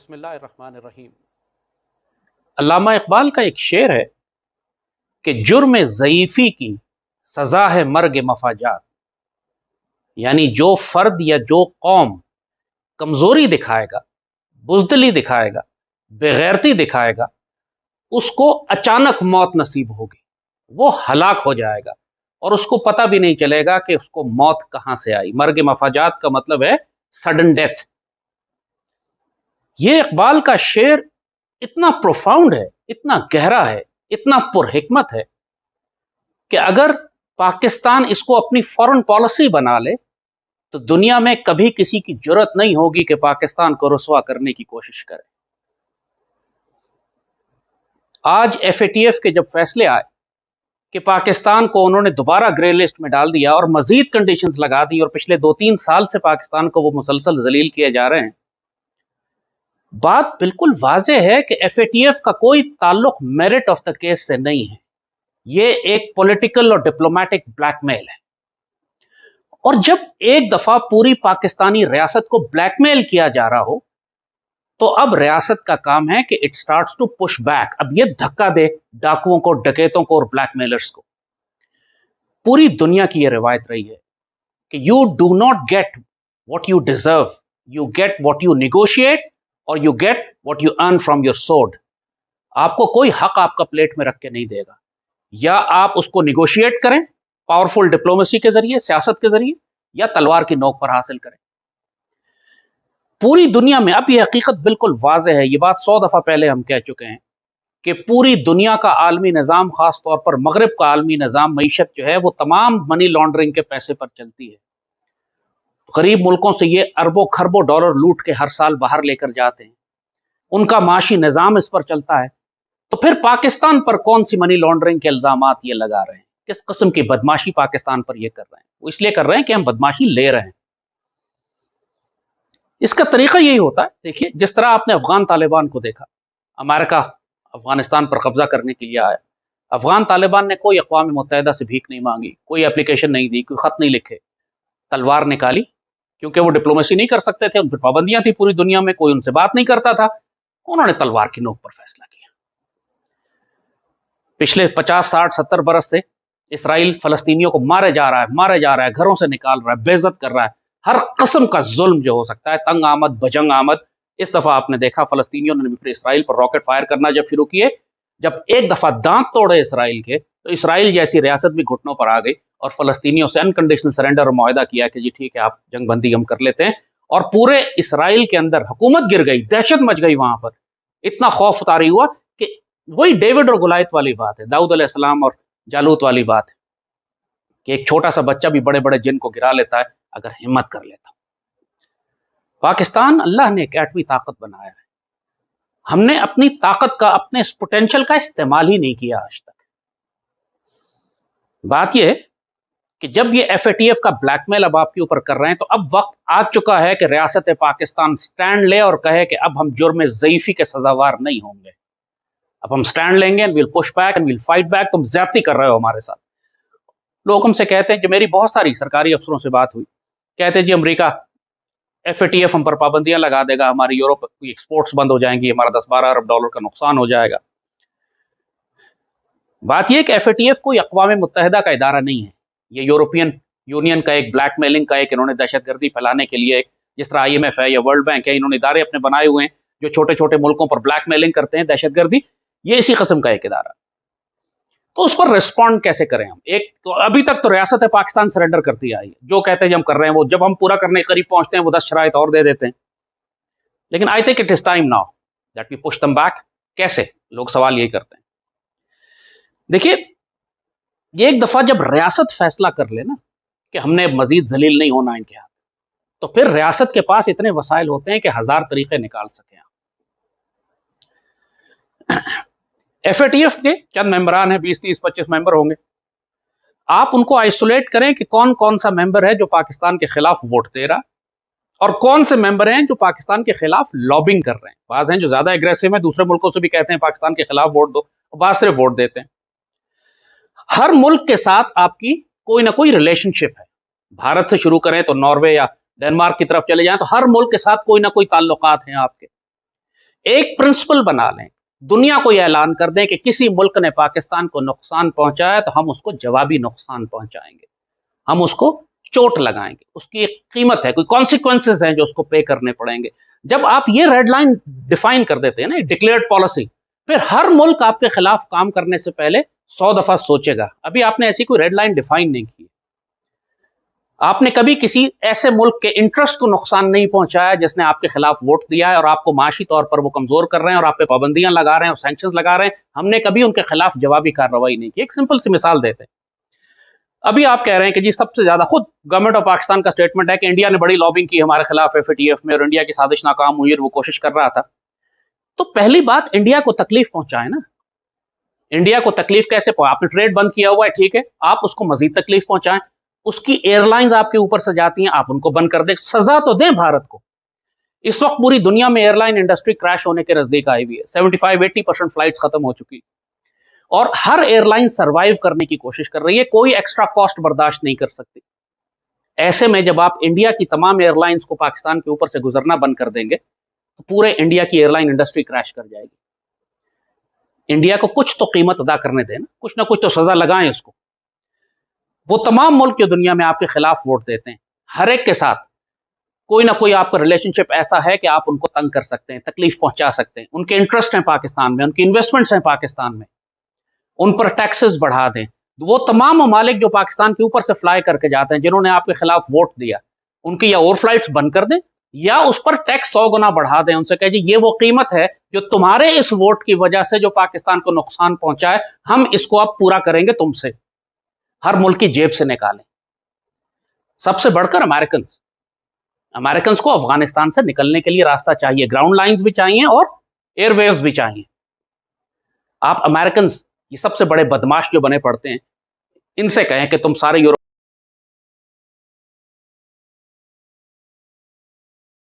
بسم اللہ الرحمن الرحیم۔ علامہ اقبال کا ایک شعر ہے کہ جرم ضعیفی کی سزا ہے مرگ مفاجات، یعنی جو فرد یا جو قوم کمزوری دکھائے گا، بزدلی دکھائے گا، بغیرتی دکھائے گا، اس کو اچانک موت نصیب ہوگی، وہ ہلاک ہو جائے گا اور اس کو پتہ بھی نہیں چلے گا کہ اس کو موت کہاں سے آئی۔ مرگ مفاجات کا مطلب ہے سڈن ڈیتھ۔ یہ اقبال کا شعر اتنا پروفاؤنڈ ہے، اتنا گہرا ہے، اتنا پرحکمت ہے کہ اگر پاکستان اس کو اپنی فورن پالیسی بنا لے تو دنیا میں کبھی کسی کی جرت نہیں ہوگی کہ پاکستان کو رسوا کرنے کی کوشش کرے۔ آج ایف اے ٹی ایف کے جب فیصلے آئے کہ پاکستان کو انہوں نے دوبارہ گرے لسٹ میں ڈال دیا اور مزید کنڈیشنز لگا دی، اور پچھلے 2-3 سال سے پاکستان کو وہ مسلسل ذلیل کیے جا رہے ہیں، بات بالکل واضح ہے کہ ایف اے ٹی ایف کا کوئی تعلق میرٹ آف دا کیس سے نہیں ہے۔ یہ ایک پولیٹیکل اور ڈپلومیٹک بلیک میل ہے، اور جب ایک دفعہ پوری پاکستانی ریاست کو بلیک میل کیا جا رہا ہو تو اب ریاست کا کام ہے کہ it starts to push back, اب یہ دھکا دے ڈاکوؤں کو، ڈکیتوں کو اور بلیک میلرز کو۔ پوری دنیا کی یہ روایت رہی ہے کہ you do not get what you deserve, you get what you negotiate اور you get what you earn from your sword. آپ کو کوئی حق آپ کا پلیٹ میں رکھ کے نہیں دے گا، یا آپ اس کو نیگوشیٹ کریں پاورفل ڈپلومیسی کے ذریعے، سیاست کے ذریعے، یا تلوار کی نوک پر حاصل کریں۔ پوری دنیا میں اب یہ حقیقت بالکل واضح ہے، یہ بات 100 دفعہ پہلے ہم کہہ چکے ہیں کہ پوری دنیا کا عالمی نظام، خاص طور پر مغرب کا عالمی نظام، معیشت جو ہے وہ تمام منی لانڈرنگ کے پیسے پر چلتی ہے۔ غریب ملکوں سے یہ اربوں خربوں ڈالر لوٹ کے ہر سال باہر لے کر جاتے ہیں، ان کا معاشی نظام اس پر چلتا ہے۔ تو پھر پاکستان پر کون سی منی لانڈرنگ کے الزامات یہ لگا رہے ہیں؟ کس قسم کی بدماشی پاکستان پر یہ کر رہے ہیں؟ وہ اس لیے کر رہے ہیں کہ ہم بدماشی لے رہے ہیں۔ اس کا طریقہ یہی ہوتا ہے، دیکھیے جس طرح آپ نے افغان طالبان کو دیکھا، امریکہ افغانستان پر قبضہ کرنے کے لیے آیا، افغان طالبان نے کوئی اقوام متحدہ سے بھیک نہیں مانگی، کوئی اپلیکیشن نہیں دی، کوئی خط نہیں لکھے، تلوار نکالی، کیونکہ وہ ڈپلومیسی نہیں کر سکتے تھے، ان پر پابندیاں تھیں پوری دنیا میں، کوئی ان سے بات نہیں کرتا تھا، انہوں نے تلوار کی نوک پر فیصلہ کیا۔ پچھلے 50 60 70 برس سے اسرائیل فلسطینیوں کو مارے جا رہا ہے، گھروں سے نکال رہا ہے، بے عزت کر رہا ہے، ہر قسم کا ظلم جو ہو سکتا ہے، تنگ آمد بجنگ آمد۔ اس دفعہ آپ نے دیکھا فلسطینیوں نے بھی اسرائیل پر راکٹ فائر کرنا جب شروع کیے، جب ایک دفعہ دانت توڑے اسرائیل کے، تو اسرائیل جیسی ریاست بھی گھٹنوں پر آ گئی اور فلسطینیوں سے انکنڈیشنل سرنڈر اور معاہدہ کیا کہ جی ٹھیک ہے آپ جنگ بندی ہم کر لیتے ہیں، اور پورے اسرائیل کے اندر حکومت گر گئی، دہشت مچ گئی وہاں پر، اتنا خوف طاری ہوا کہ وہی ڈیوڈ اور گولائت والی بات ہے، داؤد علیہ السلام اور جالوت والی بات ہے کہ ایک چھوٹا سا بچہ بھی بڑے بڑے جن کو گرا لیتا ہے اگر ہمت کر لیتا۔ پاکستان اللہ نے ایک ایٹمی طاقت بنایا ہے، ہم نے اپنی طاقت کا، اپنے اس پوٹینشل کا استعمال ہی نہیں کیا آج تک۔ بات یہ ہے کہ جب یہ ایف اے ٹی ایف کا بلیک میل اب آپ کے اوپر کر رہے ہیں تو اب وقت آ چکا ہے کہ ریاست پاکستان سٹینڈ لے اور کہے کہ اب ہم جرم ضعیفی کے سزاوار نہیں ہوں گے، اب ہم سٹینڈ لیں گے، we'll push back and we'll fight back, تم زیادتی کر رہے ہو ہمارے ساتھ۔ لوگ ہم سے کہتے ہیں کہ میری بہت ساری سرکاری افسروں سے بات ہوئی، کہتے ہیں جی امریکہ ایف اے ٹی ایف ہم پر پابندیاں لگا دے گا، ہماری یورپ کی ایکسپورٹس بند ہو جائیں گی، ہمارا 10-12 ارب ڈالر کا نقصان ہو جائے گا۔ بات یہ کہ ایف اے ٹی ایف کوئی اقوام متحدہ کا ادارہ نہیں ہے، یہ یورپین یونین کا ایک بلیک میلنگ کا ایک، انہوں نے دہشت گردی پھیلانے کے لیے، جس طرح آئی ایم ایف ہے یا ورلڈ بینک ہے، انہوں نے ادارے اپنے بنائے ہوئے ہیں جو چھوٹے چھوٹے ملکوں پر بلیک میلنگ کرتے ہیں، دہشت گردی، یہ اسی قسم کا ایک ادارہ۔ تو اس پر ریسپونڈ کیسے کریں ہم؟ ایک تو ابھی تک تو ریاست پاکستان سرنڈر کرتی آئی ہے، جو کہتے ہیں ہم کر رہے ہیں، وہ جب ہم پورا کرنے کے قریب پہنچتے ہیں وہ 10 شرائط اور دے دیتے ہیں۔ لیکن I think it is time now that we push them back. کیسے؟ لوگ سوال یہی کرتے ہیں۔ دیکھیے یہ ایک دفعہ جب ریاست فیصلہ کر لے نا کہ ہم نے مزید ذلیل نہیں ہونا ان کے ہاتھ، تو پھر ریاست کے پاس اتنے وسائل ہوتے ہیں کہ 1000 طریقے نکال سکیں۔ ایف اے ٹی ایف کے چند ممبران ہیں، 20 30 25 ممبر ہوں گے، آپ ان کو آئسولیٹ کریں کہ کون کون سا ممبر ہے جو پاکستان کے خلاف ووٹ دے رہا اور کون سے ممبر ہیں جو پاکستان کے خلاف لابنگ کر رہے ہیں۔ بعض ہیں جو زیادہ اگریسو ہیں، دوسرے ملکوں سے بھی کہتے ہیں پاکستان کے خلاف ووٹ دو، اور بعض صرف ووٹ دیتے ہیں۔ ہر ملک کے ساتھ آپ کی کوئی نہ کوئی ریلیشن شپ ہے، بھارت سے شروع کریں تو ناروے یا ڈنمارک کی طرف چلے جائیں تو ہر ملک کے ساتھ کوئی نہ کوئی تعلقات ہیں آپ کے۔ ایک پرنسپل بنا لیں, دنیا کو یہ اعلان کر دیں کہ کسی ملک نے پاکستان کو نقصان پہنچایا تو ہم اس کو جوابی نقصان پہنچائیں گے, ہم اس کو چوٹ لگائیں گے, اس کی ایک قیمت ہے, کوئی کانسیکوینسز ہیں جو اس کو پے کرنے پڑیں گے. جب آپ یہ ریڈ لائن ڈیفائن کر دیتے ہیں نا, ڈکلیئرڈ پالیسی, پھر ہر ملک آپ کے خلاف کام کرنے سے پہلے 100 دفعہ سوچے گا. ابھی آپ نے ایسی کوئی ریڈ لائن ڈیفائن نہیں کی, آپ نے کبھی کسی ایسے ملک کے انٹرسٹ کو نقصان نہیں پہنچایا جس نے آپ کے خلاف ووٹ دیا ہے اور آپ کو معاشی طور پر وہ کمزور کر رہے ہیں اور آپ پہ پابندیاں لگا رہے ہیں اور سینکشنز لگا رہے ہیں. ہم نے کبھی ان کے خلاف جوابی کارروائی نہیں کی. ایک سمپل سی مثال دیتے ہیں, ابھی آپ کہہ رہے ہیں کہ جی سب سے زیادہ, خود گورنمنٹ آف پاکستان کا سٹیٹمنٹ ہے کہ انڈیا نے بڑی لابنگ کی ہمارے خلاف FATF میں اور انڈیا کی سازش ناکام ہوئی اور وہ کوشش کر رہا تھا. تو پہلی بات, انڈیا کو تکلیف پہنچائے نا, انڈیا کو تکلیف کیسے پہنچا؟ آپ نے ٹریڈ بند کیا ہوا ہے, ٹھیک ہے, آپ اس کو مزید تکلیف پہنچائیں, اس کی ایئر لائنز آپ کے اوپر سے جاتی ہیں, آپ ان کو بند کر دیں, سزا تو دیں بھارت کو. اس وقت پوری دنیا میں ایئر لائن انڈسٹری کریش ہونے کے نزدیک آئی ہوئی ہے, 75-80% فلائٹس ختم ہو چکی اور ہر ایئر لائن سروائیو کرنے کی کوشش کر رہی ہے, کوئی ایکسٹرا کاسٹ برداشت نہیں کر سکتی. ایسے میں جب آپ انڈیا کی تمام ایئر لائنز کو پاکستان کے اوپر سے گزرنا بند کر دیں گے تو پورے انڈیا کی ایئر لائن انڈسٹری کریش کر جائے گی. انڈیا کو کچھ تو قیمت ادا کرنے دیں نا, کچھ نہ کچھ تو سزا لگائیں اس کو. وہ تمام ملک جو دنیا میں آپ کے خلاف ووٹ دیتے ہیں, ہر ایک کے ساتھ کوئی نہ کوئی آپ کا ریلیشن شپ ایسا ہے کہ آپ ان کو تنگ کر سکتے ہیں, تکلیف پہنچا سکتے ہیں, ان کے انٹرسٹ ہیں پاکستان میں, ان کی انویسٹمنٹس ہیں پاکستان میں, ان پر ٹیکسز بڑھا دیں. وہ تمام ممالک جو پاکستان کے اوپر سے فلائی کر کے جاتے ہیں جنہوں نے آپ کے خلاف ووٹ دیا, ان کی یا اور فلائٹس بند کر دیں یا اس پر ٹیکس 100 گنا بڑھا دیں. ان سے کہے جی یہ وہ قیمت ہے جو تمہارے اس ووٹ کی وجہ سے جو پاکستان کو نقصان پہنچا ہے, ہم اس کو اب پورا کریں گے تم سے. ہر ملک کی جیب سے نکالیں. سب سے بڑھ کر امریکنز کو افغانستان سے نکلنے کے لیے راستہ چاہیے, گراؤنڈ لائنز بھی چاہیے اور ایئر ویز بھی چاہیے. آپ امریکنز, یہ سب سے بڑے بدماش جو بنے پڑتے ہیں, ان سے کہیں کہ تم سارے